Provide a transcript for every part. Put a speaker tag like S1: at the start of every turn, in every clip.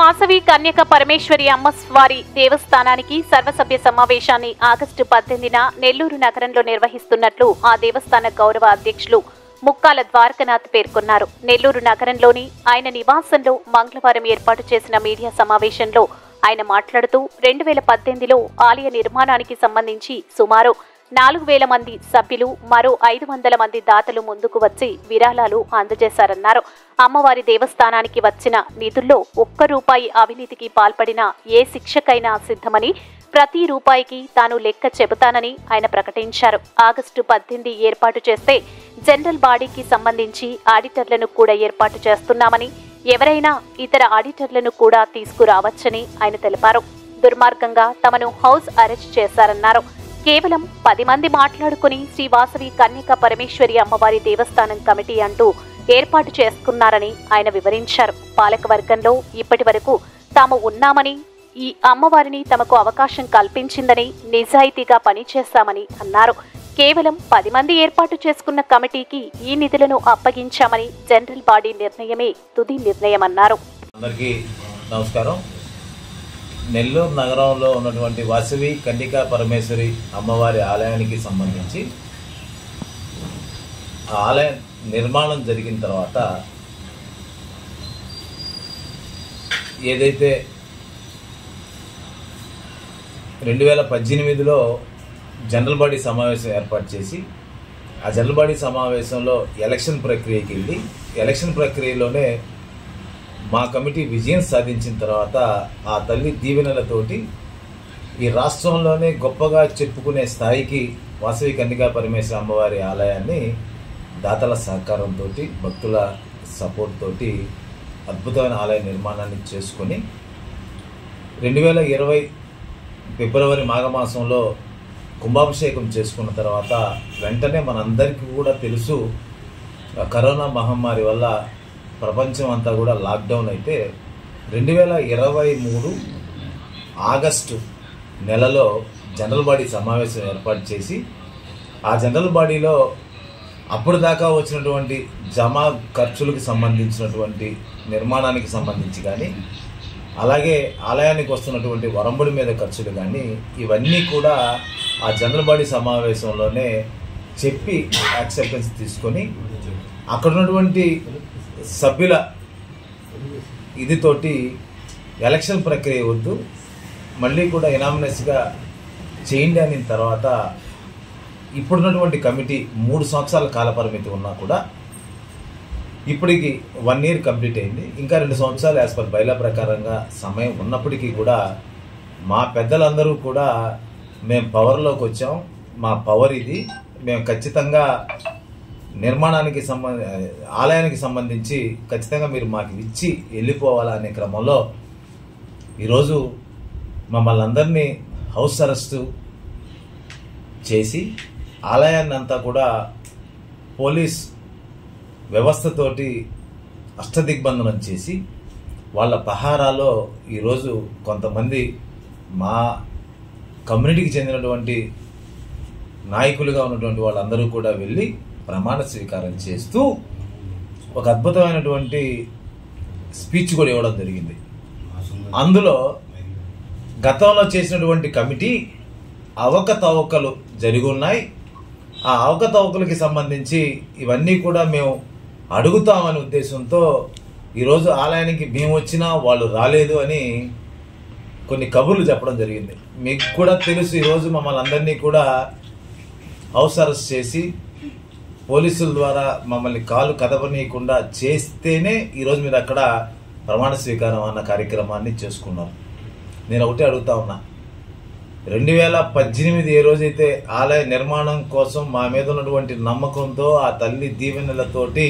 S1: వాసవి కన్యక పరమేశ్వరి అమ్మవారి దేవస్థానానికి సర్వసభ్య సమావేశాన్ని ఆగస్టు 18న నెల్లూరు నగరంలో నిర్వహిస్తున్నట్లు ఆ దేవస్థాన గౌరవ అధ్యక్షులు ముక్కాల ద్వారకనాథ్ పేర్కొన్నారు. నెల్లూరు నగరంలోని ఆయన నివాసంలో మంగళవారం ఏర్పాటు చేసిన మీడియా సమావేశంలో ఆయన మాట్లాడుతూ 2018లో ఆలయ నిర్మాణానికి సంబంధించి సుమారు 4,000 మంది సభ్యులు, మరో 500 మంది దాతలు ముందుకు వచ్చి విరాళాలు అందజేశారన్నారు. అమ్మవారి దేవస్థానానికి వచ్చిన నిధుల్లో ₹1 అవినీతికి పాల్పడిన ఏ శిక్షకైనా సిద్ధమని, ప్రతి రూపాయికి తాను లెక్క చెబుతానని ఆయన ప్రకటించారు. ఆగస్టు 18 ఏర్పాటు చేస్తే జనరల్ బాడీకి సంబంధించి ఆడిటర్లను కూడా ఏర్పాటు చేస్తున్నామని, ఎవరైనా ఇతర ఆడిటర్లను కూడా తీసుకురావచ్చని ఆయన తెలిపారు. దుర్మార్గంగా తమను హౌస్ అరెస్ట్ చేశారన్నారు. కేవలం 10 మంది మాట్లాడుకుని శ్రీ వాసవి కన్యక పరమేశ్వరి అమ్మవారి దేవస్థానం కమిటీ అంటూ ఏర్పాటు చేసుకున్నారని ఆయన వివరించారు. పాలకవర్గంలో ఇప్పటి వరకు తాము ఉన్నామని, ఈ అమ్మవారిని తమకు అవకాశం కల్పించిందని, నిజాయితీగా పనిచేశామని అన్నారు. కేవలం 10 మంది ఏర్పాటు చేసుకున్న కమిటీకి ఈ నిధులను అప్పగించామని, జనరల్ బాడీ నిర్ణయమే తుది నిర్ణయమన్నారు.
S2: అందరికీ నమస్కారం. నెల్లూరు నగరంలో ఉన్నటువంటి వాసవి కన్యకా పరమేశ్వరి అమ్మవారి ఆలయానికి సంబంధించి ఆ ఆలయ నిర్మాణం జరిగిన తర్వాత ఏదైతే 2018లో జనరల్ బాడీ సమావేశం ఏర్పాటు చేసి ఆ జనరల్ బాడీ సమావేశంలో ఎలక్షన్ ప్రక్రియకి వెళ్ళి ఎలక్షన్ ప్రక్రియలోనే మా కమిటీ విజయం సాధించిన తర్వాత ఆ తల్లి దీవెనలతోటి ఈ రాష్ట్రంలోనే గొప్పగా చెప్పుకునే స్థాయికి వాసవి కన్యకా పరమేశ్వరి అమ్మవారి ఆలయాన్ని దాతల సహకారంతో, భక్తుల సపోర్ట్ తోటి అద్భుతమైన ఆలయ నిర్మాణాన్ని చేసుకొని 2020 ఫిబ్రవరి మాఘమాసంలో కుంభాభిషేకం చేసుకున్న తర్వాత వెంటనే మనందరికీ కూడా తెలుసు కరోనా మహమ్మారి వల్ల ప్రపంచం అంతా కూడా లాక్డౌన్ అయితే 2023 ఆగస్టు నెలలో జనరల్ బాడీ సమావేశం ఏర్పాటు చేసి ఆ జనరల్ బాడీలో అప్పుడు దాకా వచ్చినటువంటి జమా ఖర్చులకు సంబంధించినటువంటి నిర్మాణానికి సంబంధించి కానీ, అలాగే ఆలయానికి వస్తున్నటువంటి వరంబడి మీద ఖర్చులు కానీ, ఇవన్నీ కూడా ఆ జనరల్ బాడీ సమావేశంలోనే చెప్పి యాక్సెప్టెన్స్ తీసుకొని అక్కడ ఉన్నటువంటి సభ్యుల ఇదితోటి ఎలక్షన్ ప్రక్రియ వద్దు, మళ్ళీ కూడా ఎనామినస్గా చేయండి అని తర్వాత ఇప్పుడున్నటువంటి కమిటీ 3 సంవత్సరాల కాలపరిమితి ఉన్నా కూడా ఇప్పటికి 1 year కంప్లీట్ అయింది. ఇంకా 2 సంవత్సరాలు యాజ్ పర్ బైలా ప్రకారంగా సమయం ఉన్నప్పటికీ కూడా మా పెద్దలందరూ కూడా మేము పవర్లోకి వచ్చాం, మా పవర్ ఇది, మేము ఖచ్చితంగా నిర్మాణానికి ఆలయానికి సంబంధించి ఖచ్చితంగా మీరు మాకు ఇచ్చి వెళ్ళిపోవాలనే క్రమంలో ఈరోజు మమ్మల్ని అందరినీ హౌస్ అరెస్టు చేసి ఆలయాన్ని అంతా కూడా పోలీస్ వ్యవస్థతోటి అష్టదిగ్బంధనం చేసి వాళ్ళ పహారాలో ఈరోజు కొంతమంది మా కమ్యూనిటీకి చెందినటువంటి నాయకులుగా ఉన్నటువంటి వాళ్ళందరూ కూడా వెళ్ళి ప్రమాణ స్వీకారం చేస్తూ ఒక అద్భుతమైనటువంటి స్పీచ్ కూడా ఇవ్వడం జరిగింది. అందులో గతంలో చేసినటువంటి కమిటీ అవకతవకలు జరిగి ఉన్నాయి, ఆ అవకతవకలకి సంబంధించి ఇవన్నీ కూడా మేము అడుగుతామనే ఉద్దేశంతో ఈరోజు ఆలయానికి మేము వచ్చినా వాళ్ళు రాలేదు అని కొన్ని కబుర్లు చెప్పడం జరిగింది. మీకు కూడా తెలుసు, ఈరోజు మమ్మల్ని అందరినీ కూడా హౌస్ అరెస్ట్ చేసి పోలీసుల ద్వారా మమ్మల్ని కాలు కదపనీయకుండా చేస్తేనే ఈరోజు మీరు అక్కడ ప్రమాణ స్వీకారం అన్న కార్యక్రమాన్ని చేసుకున్నారు. నేను ఒకటే అడుగుతా ఉన్నా, 2018 ఏ రోజైతే ఆలయ నిర్మాణం కోసం మా మీద ఉన్నటువంటి నమ్మకంతో ఆ తల్లి దీవెనలతోటి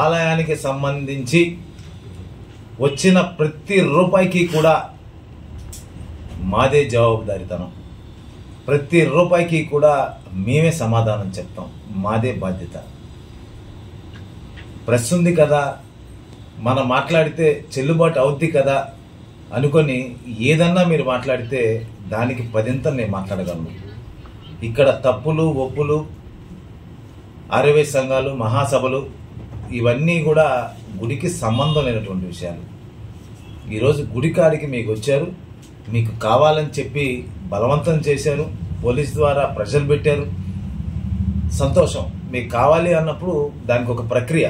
S2: ఆలయానికి సంబంధించి వచ్చిన ప్రతి రూపాయికి కూడా మాదే జవాబుదారీతనం, ప్రతి రూపాయికి కూడా మేమే సమాధానం చెప్తాం, మాదే బాధ్యత. ప్రెస్ ఉంది కదా, మనం మాట్లాడితే చెల్లుబాటు అవుద్ది కదా అనుకొని ఏదన్నా మీరు మాట్లాడితే దానికి 10 నేను మాట్లాడగలను. ఇక్కడ తప్పులు ఒప్పులు, ఆర్యవై సంఘాలు, మహాసభలు ఇవన్నీ కూడా గుడికి సంబంధం లేనటువంటి విషయాలు. ఈరోజు గుడికాడికి మీకు వచ్చారు, మీకు కావాలని చెప్పి బలవంతం చేశారు, పోలీస్ ద్వారా ప్రెషర్ పెట్టారు. సంతోషం, మీకు కావాలి అన్నప్పుడు దానికి ఒక ప్రక్రియ.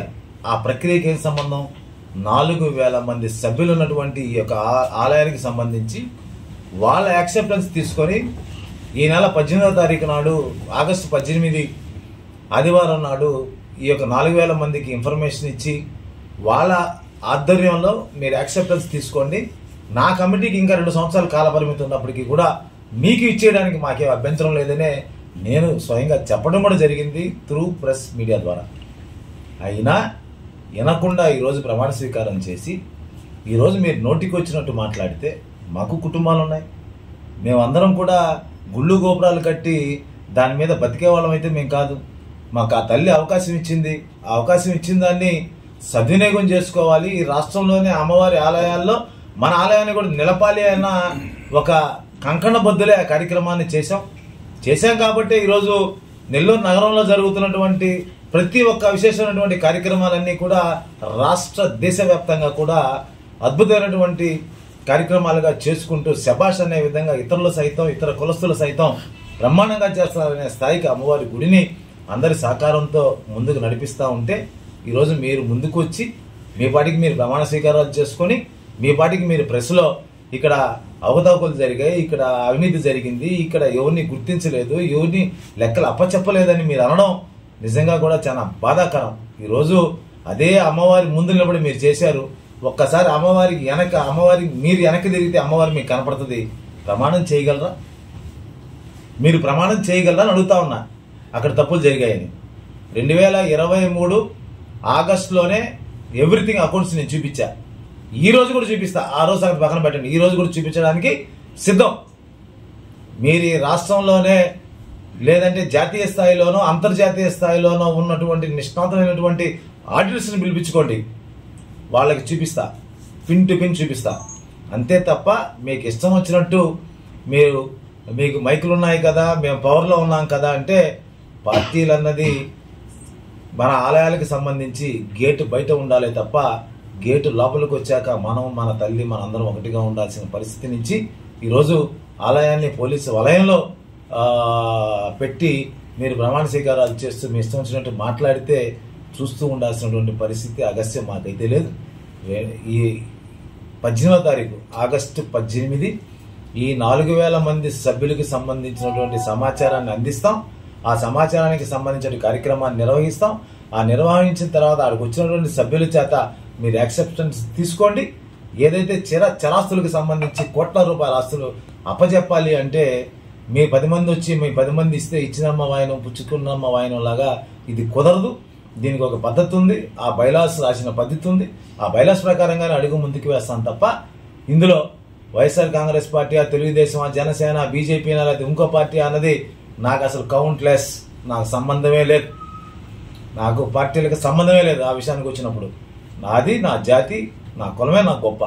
S2: ఆ ప్రక్రియకి ఏం సంబంధం? 4,000 మంది సభ్యులు ఉన్నటువంటి ఈ యొక్క ఆలయానికి సంబంధించి వాళ్ళ యాక్సెప్టెన్స్ తీసుకొని ఈ నెల 18వ తారీఖు నాడు, ఆగస్టు 18 ఆదివారం నాడు ఈ యొక్క 4,000 మందికి ఇన్ఫర్మేషన్ ఇచ్చి వాళ్ళ ఆధ్వర్యంలో మీరు యాక్సెప్టెన్స్ తీసుకోండి. నా కమిటీకి ఇంకా 2 సంవత్సరాల కాల పరిమితి ఉన్నప్పటికీ కూడా మీకు ఇచ్చేయడానికి మాకే అభ్యంతరం లేదనే నేను స్వయంగా చెప్పడం కూడా జరిగింది త్రూ ప్రెస్ మీడియా ద్వారా. అయినా వినకుండా ఈరోజు ప్రమాణ స్వీకారం చేసి ఈరోజు మీరు నోటికి వచ్చినట్టు మాట్లాడితే, మాకు కుటుంబాలు ఉన్నాయి, మేమందరం కూడా గుళ్ళు గోపురాలు కట్టి దాని మీద బతికే వాళ్ళం అయితే మేము కాదు. మాకు ఆ తల్లి అవకాశం ఇచ్చింది, ఆ అవకాశం ఇచ్చిన దాన్ని సద్వినియోగం చేసుకోవాలి. ఈ రాష్ట్రంలోనే అమ్మవారి ఆలయాల్లో మన ఆలయాన్ని కూడా నిలపాలి అన్న ఒక కంకణబద్దులే ఆ కార్యక్రమాన్ని చేశాం కాబట్టి ఈరోజు నెల్లూరు నగరంలో జరుగుతున్నటువంటి ప్రతి ఒక్క విశేషమైనటువంటి కార్యక్రమాలన్నీ కూడా రాష్ట్ర దేశవ్యాప్తంగా కూడా అద్భుతమైనటువంటి కార్యక్రమాలుగా చేసుకుంటూ శభాష్ అనే విధంగా ఇతరులు సైతం, ఇతర కులస్తులు సైతం బ్రహ్మాండంగా చేస్తారనే స్థాయికి అమ్మవారి గుడిని అందరి సహకారంతో ముందుకు నడిపిస్తూ ఉంటే, ఈరోజు మీరు ముందుకు వచ్చి మీ పాటికి మీరు ప్రమాణ స్వీకారాలు చేసుకొని మీ పాటికి మీరు ప్రెస్లో ఇక్కడ అవకతవకలు జరిగాయి, ఇక్కడ అవినీతి జరిగింది, ఇక్కడ ఎవరిని గుర్తించలేదు, ఎవరిని లెక్కలు అప్పచెప్పలేదని మీరు అనడం నిజంగా కూడా చాలా బాధాకరం. ఈరోజు అదే అమ్మవారి ముందు నిలబడి మీరు చేశారు. ఒక్కసారి అమ్మవారికి మీరు వెనక్కి తిరిగితే అమ్మవారి మీకు కనపడుతుంది. ప్రమాణం చేయగలరా? మీరు ప్రమాణం చేయగలరా అని అడుగుతా ఉన్నా. అక్కడ తప్పులు జరిగాయని 2023 ఆగస్టులోనే ఎవ్రీథింగ్ అకౌంట్స్ నేను చూపించా. ఈ రోజు కూడా చూపిస్తా. ఆ రోజు సంగతి పక్కన పెట్టండి, ఈ రోజు కూడా చూపించడానికి సిద్ధం. మీరు రాష్ట్రంలోనే లేదంటే జాతీయ స్థాయిలోనో అంతర్జాతీయ స్థాయిలోనో ఉన్నటువంటి నిష్ణాతమైనటువంటి ఆడిటర్స్ని పిలిపించుకోండి, వాళ్ళకి చూపిస్తా, పిన్ టు పిన్ చూపిస్తా. అంతే తప్ప మీకు ఇష్టం వచ్చినట్టు మీకు మైకులు ఉన్నాయి కదా, మేము పవర్లో ఉన్నాం కదా అంటే, పార్టీలు అన్నది మన ఆలయాలకు సంబంధించి గేటు బయట ఉండాలి తప్ప గేటు లోపలికి వచ్చాక మన తల్లి మన అందరం ఒకటిగా ఉండాల్సిన పరిస్థితి నుంచి ఈరోజు ఆలయాన్ని పోలీసు వలయంలో పెట్టి మీరు ప్రమాణ స్వీకారాలు చేస్తూ మీ ఇష్టం వచ్చినట్టు మాట్లాడితే చూస్తూ ఉండాల్సినటువంటి పరిస్థితి అగస్త్యం మాకైతే లేదు. ఈ 18వ తారీఖు ఆగస్టు 18 ఈ 4,000 మంది సభ్యులకు సంబంధించినటువంటి సమాచారాన్ని అందిస్తాం. ఆ సమాచారానికి సంబంధించిన కార్యక్రమాన్ని నిర్వహిస్తాం. ఆ నిర్వహించిన తర్వాత అక్కడికి వచ్చినటువంటి సభ్యుల చేత మీరు యాక్సెప్టెన్స్ తీసుకోండి. ఏదైతే చరాస్తులకు సంబంధించి కోట్ల రూపాయల ఆస్తులు అప్పచెప్పాలి అంటే మీ 10 మంది వచ్చి మీ 10 మంది ఇస్తే ఇచ్చినమ్మ వాయనం పుచ్చుకున్నమ్మ వాయనం లాగా ఇది కుదరదు. దీనికి ఒక పద్ధతి ఉంది, ఆ బైలాస్ రాసిన పద్ధతి ఉంది. ఆ బైలాస్ ప్రకారంగానే అడుగు ముందుకు వేస్తాం తప్ప ఇందులో వైఎస్ఆర్ కాంగ్రెస్ పార్టీ, తెలుగుదేశం, జనసేన, బీజేపీ లేదా ఇంకో పార్టీ అన్నది నాకు అసలు కౌంట్లెస్. నాకు సంబంధమే లేదు, నాకు పార్టీలకు సంబంధమే లేదు. ఆ విషయానికి వచ్చినప్పుడు నాది, నా జాతి, నా కులమే నాకు గొప్ప.